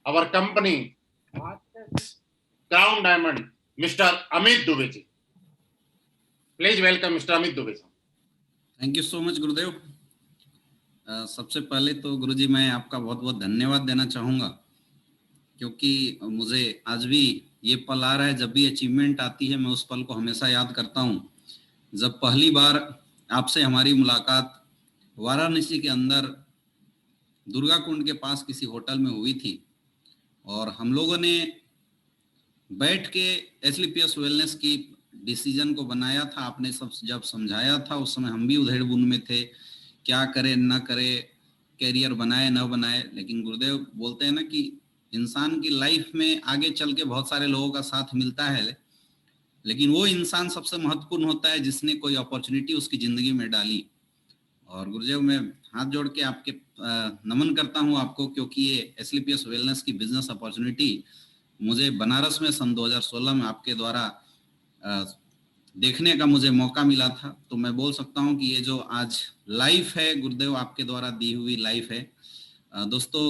our company, Crown Diamond, Mr. Amit Dubey ji. Please welcome Mr. Amit Dubey. Thank you so much गुरुदेव। सबसे पहले तो गुरुजी मैं आपका बहुत बहुत धन्यवाद देना चाहूँगा, क्योंकि मुझे आज भी ये पल आ रहा है, जब भी अचीवमेंट आती है मैं उस पल को हमेशा याद करता हूँ। जब पहली बार आपसे हमारी मुलाकात वाराणसी के अंदर दुर्गा कुंड के पास किसी होटल में हुई थी और हम लोगों ने बैठ के एसलीपीएस वेलनेस की डिसीजन को बनाया था। आपने सब जब समझाया था उस समय हम भी उधेड़ बुन में थे, क्या करे न करे, कैरियर बनाए न बनाए। लेकिन गुरुदेव बोलते हैं ना कि इंसान की लाइफ में आगे चल के बहुत सारे लोगों का साथ मिलता है, लेकिन वो इंसान सबसे महत्वपूर्ण होता है जिसने कोई अपॉर्चुनिटी उसकी जिंदगी में डाली। और गुरुदेव मैं हाथ जोड़ के आपके नमन करता हूँ आपको, क्योंकि ये एसलीपीएस वेलनेस की बिजनेस अपॉर्चुनिटी मुझे बनारस में सन 2016 में आपके द्वारा देखने का मुझे मौका मिला था। तो मैं बोल सकता हूं कि ये जो आज लाइफ है गुरुदेव आपके द्वारा दी हुई लाइफ है। दोस्तों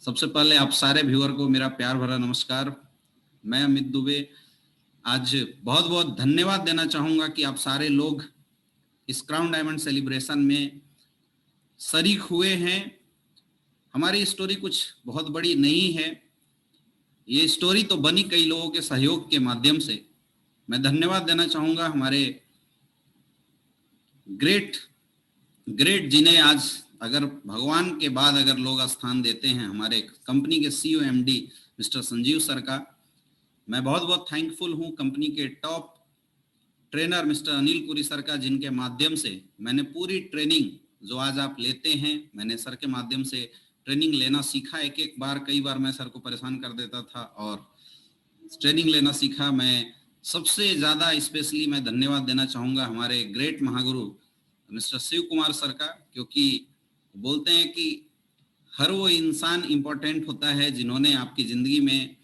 सबसे पहले आप सारे व्यूअर को मेरा प्यार भरा नमस्कार। मैं अमित दुबे आज बहुत बहुत धन्यवाद देना चाहूंगा कि आप सारे लोग इस क्राउन डायमंड सेलिब्रेशन में शरीक हुए हैं। हमारी स्टोरी कुछ बहुत बड़ी नहीं है, ये स्टोरी तो बनी कई लोगों के सहयोग के माध्यम से। मैं धन्यवाद देना चाहूंगा हमारे ग्रेट जिन्हें आज अगर भगवान के बाद अगर लोग स्थान देते हैं, हमारे कंपनी के CEO MD mister Sanjeev sir का मैं बहुत बहुत थैंकफुल हूं। कंपनी के top trainer mister Anil Puri sir का, जिनके माध्यम से मैंने पूरी ट्रेनिंग जो आज आप लेते हैं, मैंने सर के माध्यम से ट्रेनिंग लेना सीखा। एक बार कई बार मैं सर को परेशान कर देता था और ट्रेनिंग लेना सीखा। मैं सबसे ज्यादा स्पेशली मैं धन्यवाद देना चाहूंगा हमारे great Mahaguru mister Shiv Kumar sir का, क्योंकि बोलते हैं कि हर वो इंसान इंपॉर्टेंट होता है जिन्होंने आपकी जिंदगी में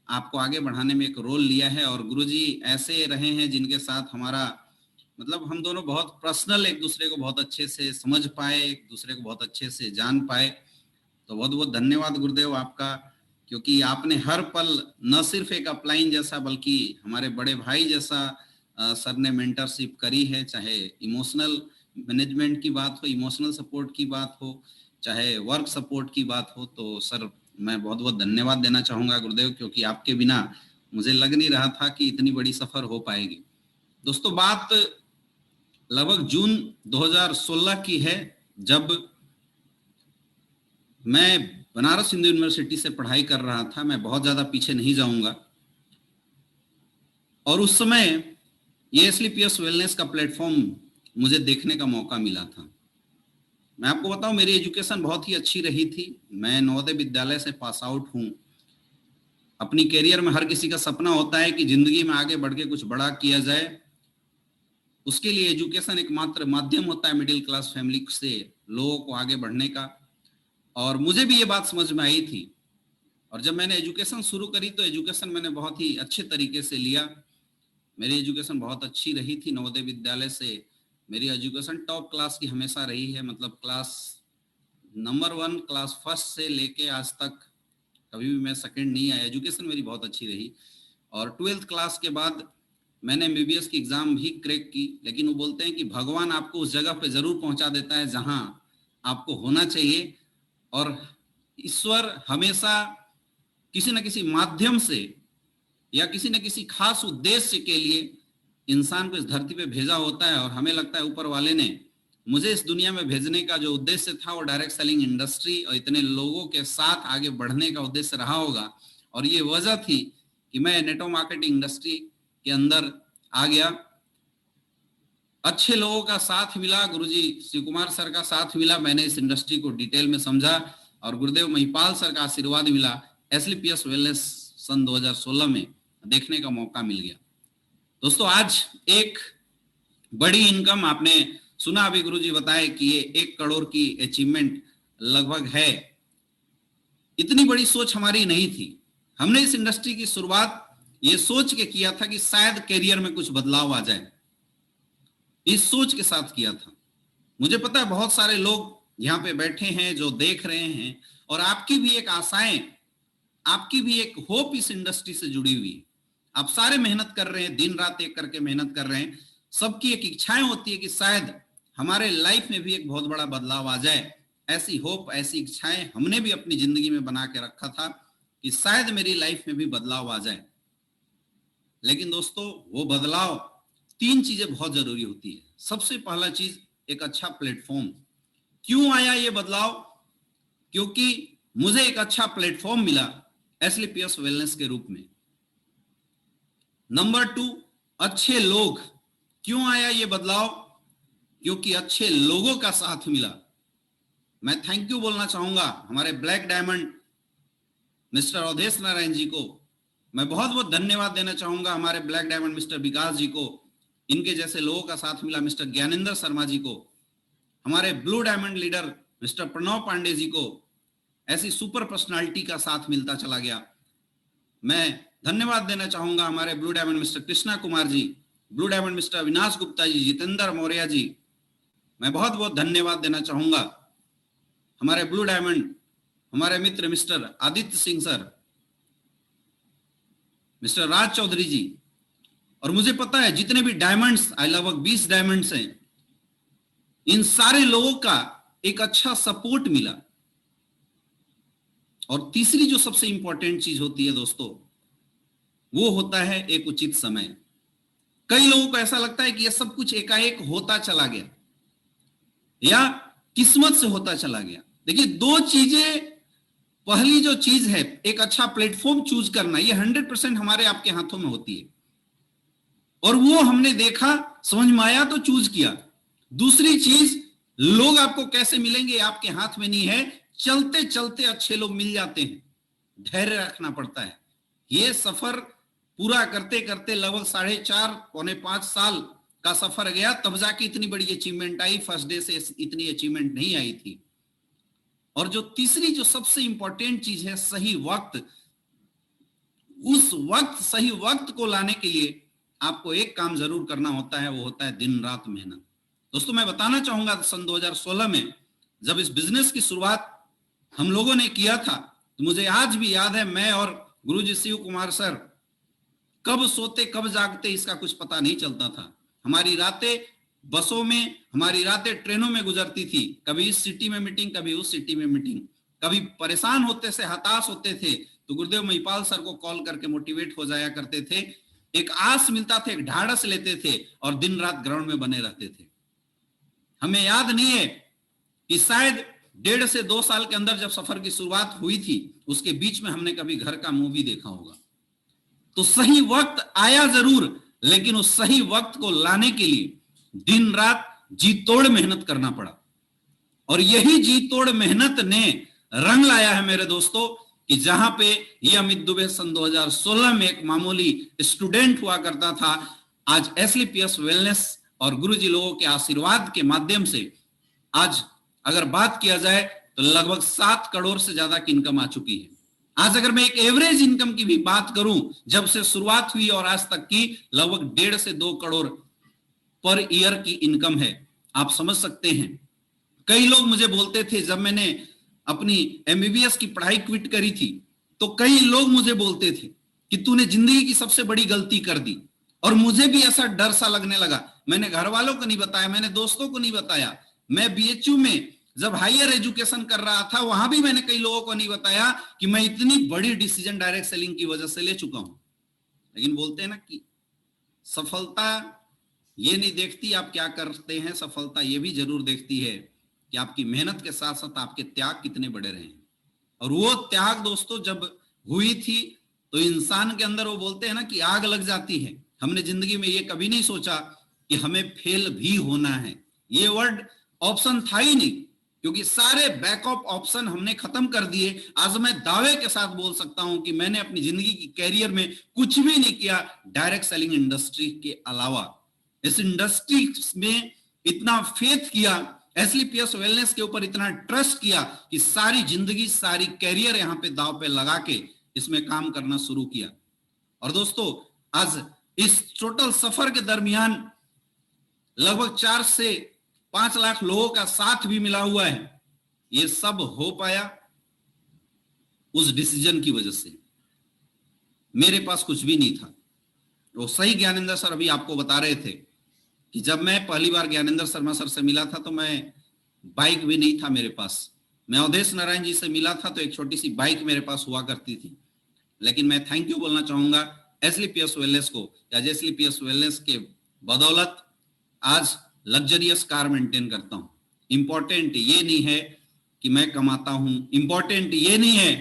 आपको आगे बढ़ाने में एक रोल लिया है। और गुरुजी ऐसे रहे हैं जिनके साथ हमारा मतलब हम दोनों बहुत पर्सनल एक दूसरे को बहुत अच्छे से समझ पाए, एक दूसरे को बहुत अच्छे से जान पाए। तो बहुत बहुत धन्यवाद गुरुदेव आपका, क्योंकि आपने हर पल न सिर्फ एक अपलाइन जैसा बल्कि हमारे बड़े भाई जैसा सर ने मेंटरशिप करी है। चाहे इमोशनल मैनेजमेंट की बात हो, इमोशनल सपोर्ट की बात हो, चाहे वर्क सपोर्ट की बात हो, तो सर मैं बहुत बहुत धन्यवाद देना चाहूंगा गुरुदेव, क्योंकि आपके बिना मुझे लग नहीं रहा था कि इतनी बड़ी सफर हो पाएगी। दोस्तों बात लगभग जून 2016 की है, जब मैं बनारस हिंदू यूनिवर्सिटी से पढ़ाई कर रहा था। मैं बहुत ज्यादा पीछे नहीं जाऊंगा। और उस समय ये एसलीपीएस वेलनेस का प्लेटफॉर्म मुझे देखने का मौका मिला था। मैं आपको बताऊं मेरी एजुकेशन बहुत ही अच्छी रही थी। मैं नवोदय विद्यालय से पास आउट हूं। अपनी कैरियर में हर किसी का सपना होता है कि जिंदगी में आगे बढ़ के कुछ बड़ा किया जाए। उसके लिए एजुकेशन एकमात्र माध्यम होता है मिडिल क्लास फैमिली से लोगों को आगे बढ़ने का। और मुझे भी ये बात समझ में आई थी। और जब मैंने एजुकेशन शुरू करी तो एजुकेशन मैंने बहुत ही अच्छे तरीके से लिया। मेरी एजुकेशन बहुत अच्छी रही थी। नवोदय विद्यालय से मेरी एजुकेशन टॉप क्लास की हमेशा रही है। मतलब क्लास नंबर 1 क्लास फर्स्ट से लेके आज तक कभी भी मैं सेकंड नहीं आया। एजुकेशन मेरी बहुत अच्छी रही। और 12th क्लास के बाद मैंने एमबीबीएस की एग्जाम भी क्रैक की। लेकिन वो बोलते हैं कि भगवान आपको उस जगह पे जरूर पहुंचा देता है जहां आपको होना चाहिए। और ईश्वर हमेशा किसी न किसी माध्यम से या किसी न किसी खास उद्देश्य के लिए इंसान को इस धरती पे भेजा होता है। और हमें लगता है ऊपर वाले ने मुझे इस दुनिया में भेजने का जो उद्देश्य था वो डायरेक्ट सेलिंग इंडस्ट्री और इतने लोगों के साथ आगे बढ़ने का उद्देश्य रहा होगा। और ये वजह थी कि मैं नेटवर्क मार्केटिंग इंडस्ट्री के अंदर आ गया। अच्छे लोगों का साथ मिला, गुरुजी शिव कुमार सर का साथ मिला। मैंने इस इंडस्ट्री को डिटेल में समझा और गुरुदेव महिपाल सर का आशीर्वाद मिला। एसलीपीएस वेलनेस सन 2016 में देखने का मौका मिल गया। दोस्तों आज एक बड़ी इनकम, आपने सुना अभी गुरुजी बताए कि ये 1 करोड़ की अचीवमेंट लगभग है। इतनी बड़ी सोच हमारी नहीं थी। हमने इस इंडस्ट्री की शुरुआत ये सोच के किया था कि शायद करियर में कुछ बदलाव आ जाए, इस सोच के साथ किया था। मुझे पता है बहुत सारे लोग यहाँ पे बैठे हैं जो देख रहे हैं और आपकी भी एक आशाएं आपकी भी एक होप इस इंडस्ट्री से जुड़ी हुई है। आप सारे मेहनत कर रहे हैं, दिन रात एक करके मेहनत कर रहे हैं। सबकी एक इच्छाएं होती है कि शायद हमारे लाइफ में भी एक बहुत बड़ा बदलाव आ जाए। ऐसी होप, ऐसी इच्छाएं हमने भी अपनी जिंदगी में बना के रखा था कि शायद मेरी लाइफ में भी बदलाव आ जाए। लेकिन दोस्तों, वो बदलाव, 3 चीजें बहुत जरूरी होती है। सबसे पहला चीज, एक अच्छा प्लेटफॉर्म। क्यों आया ये बदलाव? क्योंकि मुझे एक अच्छा प्लेटफॉर्म मिला एसलीपीएस वेलनेस के रूप में। नंबर 2, अच्छे लोग। क्यों आया ये बदलाव? क्योंकि अच्छे लोगों का साथ मिला। मैं थैंक यू बोलना चाहूंगा हमारे black diamond mister Avdhesh Narayan ji को। मैं बहुत बहुत धन्यवाद देना चाहूंगा हमारे black diamond mister Vikas ji को। इनके जैसे लोगों का साथ मिला मिस्टर ज्ञानेंद्र शर्मा जी को, हमारे blue diamond leader mister Pranav Pandey ji को। ऐसी सुपर पर्सनालिटी का साथ मिलता चला गया। मैं धन्यवाद देना चाहूंगा हमारे blue diamond mister Krishna Kumar ji, blue diamond mister Avinash Gupta ji, Jitendra Maurya ji. मैं बहुत बहुत धन्यवाद देना चाहूंगा हमारे ब्लू डायमंड, हमारे मित्र mister Aditya Singh sir, mister Raj Chaudhary ji. और मुझे पता है जितने भी डायमंड्स, लगभग 20 डायमंड्स हैं, इन सारे लोगों का एक अच्छा सपोर्ट मिला। और तीसरी जो सबसे इंपॉर्टेंट चीज होती है दोस्तों, वो होता है एक उचित समय। कई लोगों को ऐसा लगता है कि यह सब कुछ एकाएक होता चला गया या किस्मत से होता चला गया। देखिए, 2 चीजें। पहली जो चीज है, एक अच्छा प्लेटफॉर्म चूज करना, ये 100% हमारे आपके हाथों में होती है, और वो हमने देखा, समझ में आया तो चूज किया। दूसरी चीज, लोग आपको कैसे मिलेंगे आपके हाथ में नहीं है। चलते चलते अच्छे लोग मिल जाते हैं, धैर्य रखना पड़ता है। ये सफर पूरा करते करते लगभग 4.5 पौने 5 साल का सफर गया, तब जाके इतनी बड़ी अचीवमेंट आई। फर्स्ट डे से इतनी अचीवमेंट नहीं आई थी। और जो तीसरी, जो सबसे इंपॉर्टेंट चीज है, सही वक्त। उस वक्त, सही वक्त को लाने के लिए आपको एक काम जरूर करना होता है, वो होता है दिन रात मेहनत। दोस्तों, मैं बताना चाहूंगा सन 2016 में जब इस बिजनेस की शुरुआत हम लोगों ने किया था, तो मुझे आज भी याद है, मैं और गुरुजी शिव कुमार सर कब सोते कब जागते इसका कुछ पता नहीं चलता था। हमारी रातें बसों में, हमारी रातें ट्रेनों में गुजरती थी। कभी इस सिटी में मीटिंग, कभी उस सिटी में मीटिंग। कभी परेशान होते से, हताश होते थे तो गुरुदेव महिपाल सर को कॉल करके मोटिवेट हो जाया करते थे। एक आस मिलता था, एक ढाढ़स लेते थे और दिन रात ग्राउंड में बने रहते थे। हमें याद नहीं है कि शायद 1.5 से 2 साल के अंदर जब सफर की शुरुआत हुई थी, उसके बीच में हमने कभी घर का मूवी देखा होगा। तो सही वक्त आया जरूर, लेकिन उस सही वक्त को लाने के लिए दिन रात जी तोड़ मेहनत करना पड़ा। और यही जी तोड़ मेहनत ने रंग लाया है मेरे दोस्तों, कि जहां पे ये अमित दुबे सन 2016 में एक मामूली स्टूडेंट हुआ करता था, आज एसलीपीएस वेलनेस और गुरुजी लोगों के आशीर्वाद के माध्यम से आज अगर बात किया जाए तो लगभग 7 करोड़ से ज्यादा की इनकम आ चुकी है। आज अगर मैं एक एवरेज इनकम की भी बात करूं, जब से शुरुआत हुई और आज तक की, लगभग 1.5 से 2 करोड़ पर ईयर की इनकम है। आप समझ सकते हैं। कई लोग मुझे बोलते थे, जब मैंने अपनी एमबीबीएस की पढ़ाई क्विट करी थी, तो कई लोग मुझे बोलते थे कि तूने जिंदगी की सबसे बड़ी गलती कर दी। और मुझे भी ऐसा डर सा लगने लगा। मैंने घर वालों को नहीं बताया, मैंने दोस्तों को नहीं बताया। मैं बीएचयू में जब हायर एजुकेशन कर रहा था, वहां भी मैंने कई लोगों को नहीं बताया कि मैं इतनी बड़ी डिसीजन डायरेक्ट सेलिंग की वजह से ले चुका हूं। लेकिन बोलते हैं ना कि सफलता ये नहीं देखती आप क्या करते हैं, सफलता ये भी जरूर देखती है कि आपकी मेहनत के साथ साथ आपके त्याग कितने बड़े रहे। और वो त्याग दोस्तों जब हुई थी, तो इंसान के अंदर वो बोलते हैं ना कि आग लग जाती है। हमने जिंदगी में ये कभी नहीं सोचा कि हमें फेल भी होना है। ये वर्ड ऑप्शन था ही नहीं, क्योंकि सारे बैकअप ऑप्शन हमने खत्म कर दिए। आज मैं दावे के साथ बोल सकता हूं कि मैंने अपनी जिंदगी की कैरियर में कुछ भी नहीं किया डायरेक्ट सेलिंग इंडस्ट्री के अलावा। इस इंडस्ट्री में इतना फेथ किया, एसलीपीएस वेलनेस के ऊपर इतना ट्रस्ट किया कि सारी जिंदगी, सारी कैरियर यहां पे दाव पे लगा के इसमें काम करना शुरू किया। और दोस्तों, आज इस टोटल सफर के दरमियान लगभग 4 से 5 लाख लोगों का साथ भी मिला हुआ है। ये सब हो पाया उस डिसीजन की वजह से। मेरे पास कुछ भी नहीं था। वो सही ज्ञानेंद्र सर अभी आपको बता रहे थे कि जब मैं पहली बार ज्ञानेंद्र शर्मा सर से मिला था तो मैं बाइक भी नहीं था मेरे पास। मैं अवधेश नारायण जी से मिला था तो एक छोटी सी बाइक मेरे पास हुआ करती थी। लेकिन मैं थैंक यू बोलना चाहूंगा एसलीपीएस वेलनेस को, या एसलीपीएस वेलनेस के बदौलत आज लग्जरियस कार मेंटेन करता हूं। इंपॉर्टेंट ये नहीं है कि मैं कमाता हूं, इंपॉर्टेंट ये नहीं है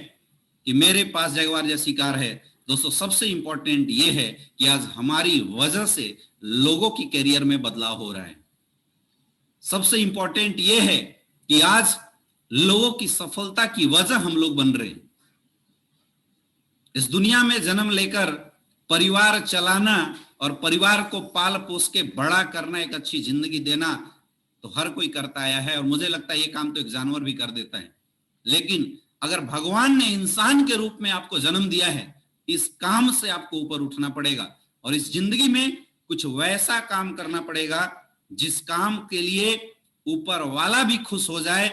कि मेरे पास जगवार जैसी कार है। दोस्तों सबसे इंपॉर्टेंट ये है कि आज हमारी वजह से लोगों की करियर में बदलाव हो रहा है। सबसे इंपॉर्टेंट ये है कि आज लोगों की सफलता की वजह हम लोग बन रहे हैं। इस दुनिया में जन्म लेकर परिवार चलाना और परिवार को पाल पोस के बड़ा करना, एक अच्छी जिंदगी देना तो हर कोई करता आया है, और मुझे लगता है ये काम तो एक जानवर भी कर देता है। लेकिन अगर भगवान ने इंसान के रूप में आपको जन्म दिया है, इस काम से आपको ऊपर उठना पड़ेगा और इस जिंदगी में कुछ वैसा काम करना पड़ेगा जिस काम के लिए ऊपर वाला भी खुश हो जाए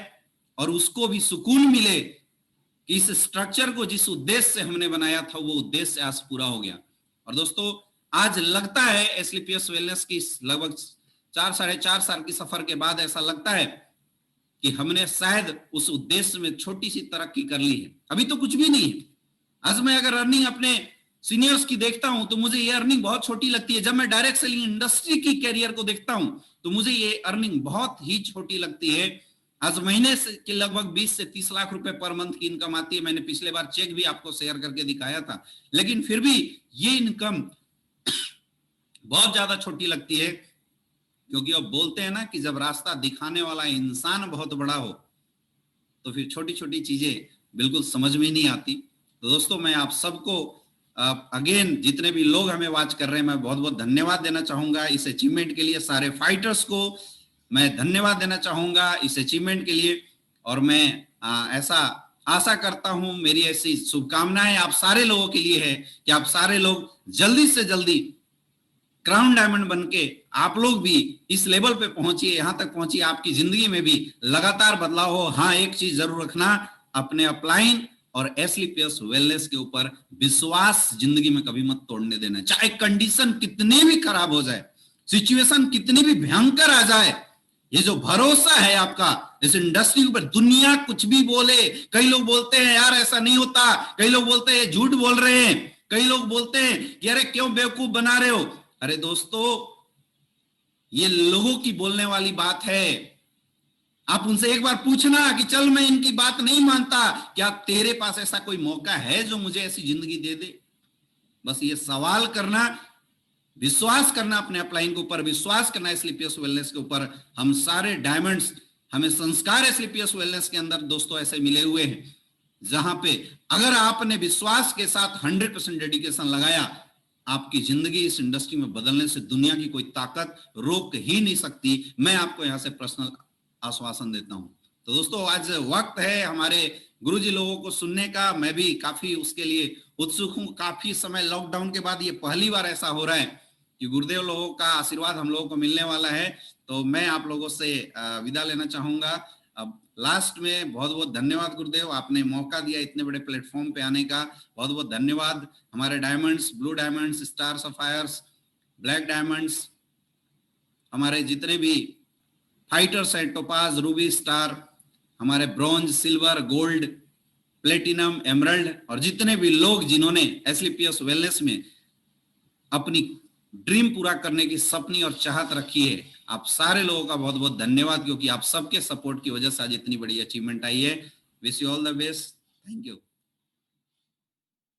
और उसको भी सुकून मिले कि इस स्ट्रक्चर को जिस उद्देश्य से हमने बनाया था वो उद्देश्य आज पूरा हो गया। और दोस्तों आज लगता है एसलीपीएस वेलनेस की लगभग 4-4.5 साल की सफर के बाद ऐसा लगता है कि हमने शायद उस उद्देश्य में छोटी सी तरक्की कर ली है। अभी तो कुछ भी नहीं है। आज मैं अगर अर्निंग अपने सीनियर्स की देखता हूं तो मुझे ये अर्निंग बहुत छोटी लगती है। जब मैं डायरेक्ट सेलिंग इंडस्ट्री की कैरियर को देखता हूं तो मुझे ये अर्निंग बहुत ही छोटी लगती है। आज महीने से के लगभग 20 से 30 लाख रुपए पर मंथ की इनकम आती है। मैंने पिछले बार चेक भी आपको शेयर करके दिखाया था, लेकिन फिर भी ये इनकम बहुत ज्यादा छोटी लगती है, क्योंकि अब बोलते हैं ना कि जब रास्ता दिखाने वाला इंसान बहुत बड़ा हो तो फिर छोटी छोटी चीजें बिल्कुल समझ में नहीं आती। तो दोस्तों मैं आप सबको अगेन जितने भी लोग हमें वॉच कर रहे हैं मैं बहुत बहुत धन्यवाद देना चाहूंगा इस अचीवमेंट के लिए। सारे फाइटर्स को मैं धन्यवाद देना चाहूंगा इस अचीवमेंट के लिए, और मैं ऐसा आशा करता हूं, मेरी ऐसी शुभकामनाएं आप सारे लोगों के लिए है कि आप सारे लोग जल्दी से जल्दी क्राउन डायमंड बनके आप लोग भी इस लेवल पे पहुंचिए, यहां तक पहुंचिए, आपकी जिंदगी में भी लगातार बदलाव हो। हाँ, एक चीज जरूर रखना, अपने अपलाइन और एसलीपीएस वेलनेस के ऊपर विश्वास जिंदगी में कभी मत तोड़ने देना। चाहे कंडीशन कितनी भी खराब हो जाए, सिचुएशन कितनी भी भयंकर आ जाए, ये जो भरोसा है आपका इस इंडस्ट्री के ऊपर, दुनिया कुछ भी बोले, कई लोग बोलते हैं यार ऐसा नहीं होता, कई लोग बोलते हैं झूठ बोल रहे हैं, कई लोग बोलते हैं कि अरे क्यों बेवकूफ बना रहे हो। अरे दोस्तों ये लोगों की बोलने वाली बात है। आप उनसे एक बार पूछना कि चल मैं इनकी बात नहीं मानता, क्या तेरे पास ऐसा कोई मौका है जो मुझे ऐसी जिंदगी दे दे। बस ये सवाल करना, विश्वास करना अपने अपलाइन के ऊपर, विश्वास करना एसलीपीएस वेलनेस के ऊपर। हम सारे डायमंड्स, हमें संस्कार एसलीपीएस वेलनेस के अंदर दोस्तों ऐसे मिले हुए हैं जहां पे अगर आपने विश्वास के साथ 100% डेडिकेशन लगाया, आपकी जिंदगी इस इंडस्ट्री में बदलने से दुनिया की कोई ताकत रोक ही नहीं सकती। मैं आपको यहां से पर्सनल आश्वासन देता हूं। तो दोस्तों आज वक्त है हमारे गुरुजी लोगों को सुनने का। मैं भी काफी उसके लिए उत्सुक हूं। काफी समय लॉकडाउन के बाद ये पहली बार ऐसा हो रहा है कि गुरुदेव लोगों का आशीर्वाद हम लोगों को मिलने वाला है। तो मैं आप लोगों से विदा लेना चाहूंगा। अब लास्ट में बहुत बहुत धन्यवाद गुरुदेव, आपने मौका दिया इतने बड़े प्लेटफॉर्म पे आने का, बहुत बहुत धन्यवाद। हमारे diamonds, blue diamonds, star sapphires, black diamonds, हमारे जितने भी फाइटर्स हैं, टोपाज, रूबी, स्टार, हमारे bronze, silver, gold, platinum, emerald, और जितने भी लोग जिन्होंने एसलीपीएस वेलनेस में अपनी ड्रीम पूरा करने की सपनी और चाहत रखी है, आप सारे लोगों का बहुत बहुत धन्यवाद, क्योंकि आप सबके सपोर्ट की वजह से आज इतनी बड़ी अचीवमेंट आई है। Wish you all the best. Thank you.